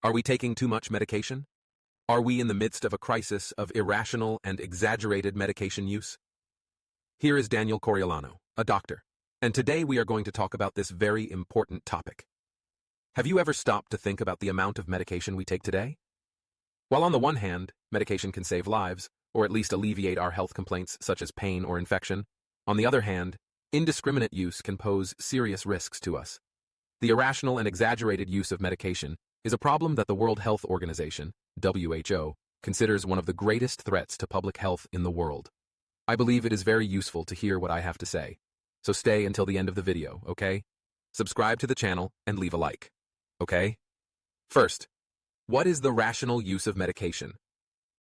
Are we taking too much medication? Are we in the midst of a crisis of irrational and exaggerated medication use? Here is Daniel Coriolano, a doctor, and today we are going to talk about this very important topic. Have you ever stopped to think about the amount of medication we take today? While on the one hand, medication can save lives, or at least alleviate our health complaints such as pain or infection, on the other hand, indiscriminate use can pose serious risks to us. The irrational and exaggerated use of medication is a problem that the World Health Organization, WHO, considers one of the greatest threats to public health in the world. I believe it is very useful to hear what I have to say, so stay until the end of the video, okay? Subscribe to the channel and leave a like, okay? First, what is the rational use of medication?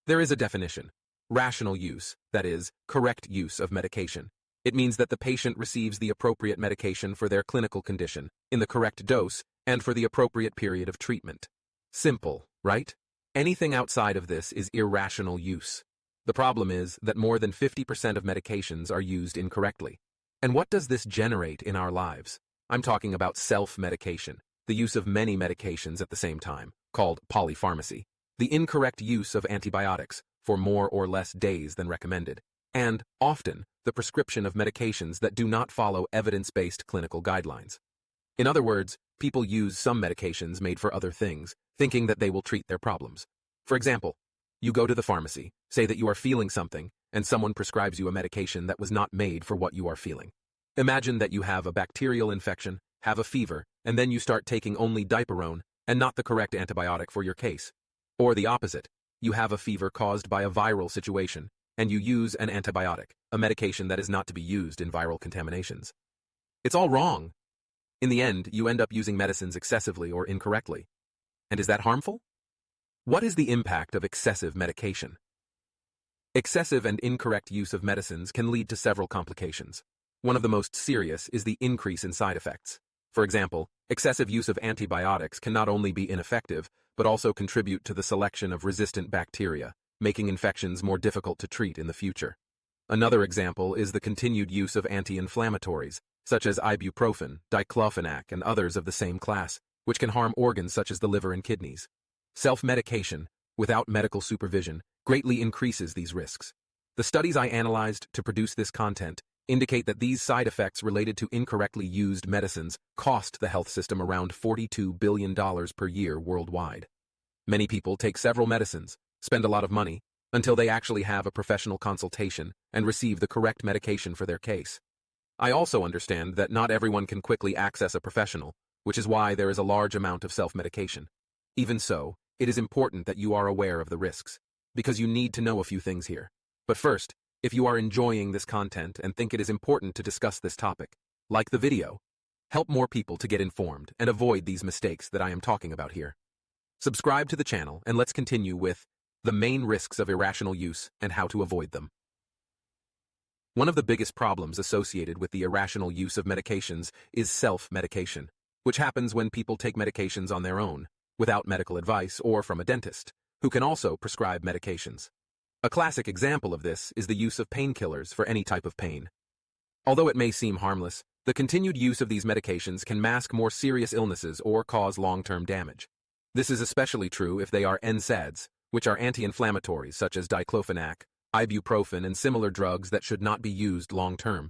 There is a definition. Rational use, that is, correct use of medication. It means that the patient receives the appropriate medication for their clinical condition, in the correct dose, and for the appropriate period of treatment. Simple, right? Anything outside of this is irrational use. The problem is that more than 50% of medications are used incorrectly. And what does this generate in our lives? I'm talking about self-medication, the use of many medications at the same time, called polypharmacy, the incorrect use of antibiotics for more or less days than recommended, and, often, the prescription of medications that do not follow evidence-based clinical guidelines. In other words, people use some medications made for other things, thinking that they will treat their problems. For example, you go to the pharmacy, say that you are feeling something, and someone prescribes you a medication that was not made for what you are feeling. Imagine that you have a bacterial infection, have a fever, and then you start taking only Dipyrone and not the correct antibiotic for your case. Or the opposite, you have a fever caused by a viral situation, and you use an antibiotic, a medication that is not to be used in viral contaminations. It's all wrong. In the end, you end up using medicines excessively or incorrectly. And is that harmful? What is the impact of excessive medication? Excessive and incorrect use of medicines can lead to several complications. One of the most serious is the increase in side effects. For example, excessive use of antibiotics can not only be ineffective, but also contribute to the selection of resistant bacteria, making infections more difficult to treat in the future. Another example is the continued use of anti-inflammatories, such as ibuprofen, diclofenac, and others of the same class, which can harm organs such as the liver and kidneys. Self-medication, without medical supervision, greatly increases these risks. The studies I analyzed to produce this content indicate that these side effects related to incorrectly used medicines cost the health system around $42 billion per year worldwide. Many people take several medicines, spend a lot of money, until they actually have a professional consultation and receive the correct medication for their case. I also understand that not everyone can quickly access a professional, which is why there is a large amount of self-medication. Even so, it is important that you are aware of the risks, because you need to know a few things here. But first, if you are enjoying this content and think it is important to discuss this topic, like the video. Help more people to get informed and avoid these mistakes that I am talking about here. Subscribe to the channel and let's continue with the main risks of irrational use and how to avoid them. One of the biggest problems associated with the irrational use of medications is self-medication, which happens when people take medications on their own, without medical advice or from a dentist, who can also prescribe medications. A classic example of this is the use of painkillers for any type of pain. Although it may seem harmless, the continued use of these medications can mask more serious illnesses or cause long-term damage. This is especially true if they are NSAIDs, which are anti-inflammatories such as diclofenac, ibuprofen, and similar drugs that should not be used long-term.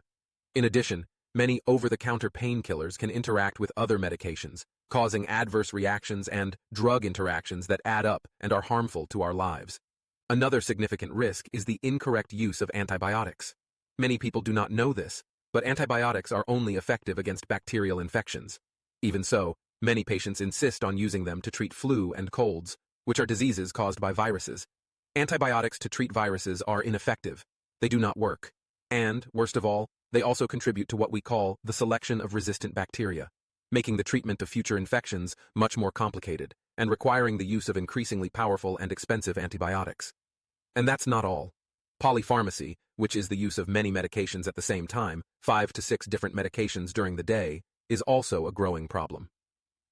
In addition, many over-the-counter painkillers can interact with other medications, causing adverse reactions and drug interactions that add up and are harmful to our lives. Another significant risk is the incorrect use of antibiotics. Many people do not know this, but antibiotics are only effective against bacterial infections. Even so, many patients insist on using them to treat flu and colds, which are diseases caused by viruses. Antibiotics to treat viruses are ineffective. They do not work. And, worst of all, they also contribute to what we call the selection of resistant bacteria, making the treatment of future infections much more complicated and requiring the use of increasingly powerful and expensive antibiotics. And that's not all. Polypharmacy, which is the use of many medications at the same time, 5 to 6 different medications during the day, is also a growing problem.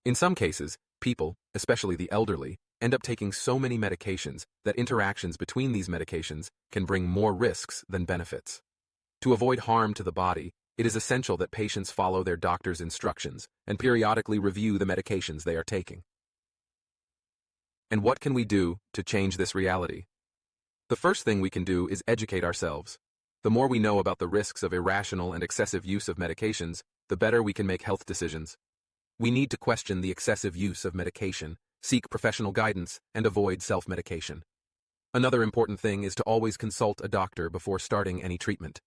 In some cases, people, especially the elderly, end up taking so many medications that interactions between these medications can bring more risks than benefits. To avoid harm to the body, it is essential that patients follow their doctor's instructions and periodically review the medications they are taking. And what can we do to change this reality? The first thing we can do is educate ourselves. The more we know about the risks of irrational and excessive use of medications, the better we can make health decisions. We need to question the excessive use of medication, seek professional guidance, and avoid self-medication. Another important thing is to always consult a doctor before starting any treatment.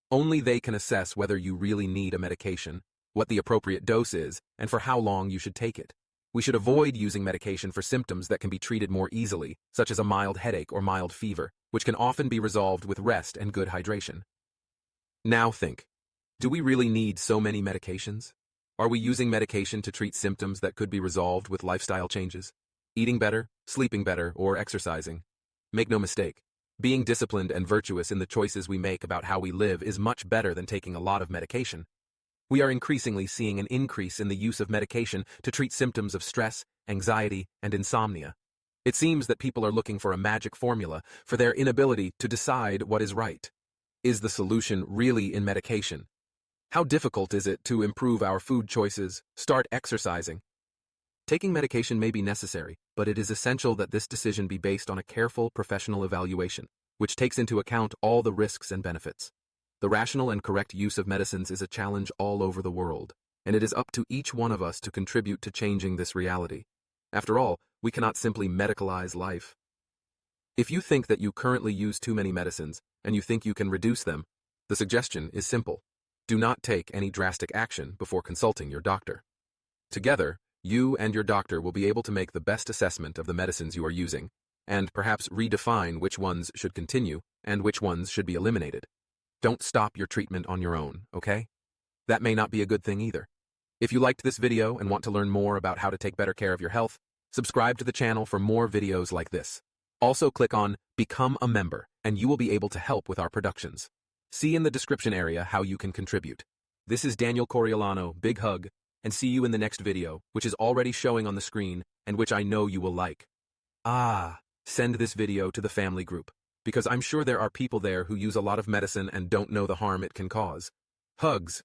Only they can assess whether you really need a medication, what the appropriate dose is, and for how long you should take it. We should avoid using medication for symptoms that can be treated more easily, such as a mild headache or mild fever, which can often be resolved with rest and good hydration. Now think, do we really need so many medications? Are we using medication to treat symptoms that could be resolved with lifestyle changes? Eating better, sleeping better, or exercising? Make no mistake, being disciplined and virtuous in the choices we make about how we live is much better than taking a lot of medication. We are increasingly seeing an increase in the use of medication to treat symptoms of stress, anxiety, and insomnia. It seems that people are looking for a magic formula for their inability to decide what is right. Is the solution really in medication? How difficult is it to improve our food choices, start exercising? Taking medication may be necessary, but it is essential that this decision be based on a careful professional evaluation, which takes into account all the risks and benefits. The rational and correct use of medicines is a challenge all over the world, and it is up to each one of us to contribute to changing this reality. After all, we cannot simply medicalize life. If you think that you currently use too many medicines, and you think you can reduce them, the suggestion is simple. Do not take any drastic action before consulting your doctor. Together, you and your doctor will be able to make the best assessment of the medicines you are using, and perhaps redefine which ones should continue and which ones should be eliminated. Don't stop your treatment on your own, okay? That may not be a good thing either. If you liked this video and want to learn more about how to take better care of your health, subscribe to the channel for more videos like this. Also click on Become a Member, and you will be able to help with our productions. See in the description area how you can contribute. This is Daniel Coriolano, big hug, and see you in the next video, which is already showing on the screen and which I know you will like. Send this video to the family group, because I'm sure there are people there who use a lot of medicine and don't know the harm it can cause. Hugs.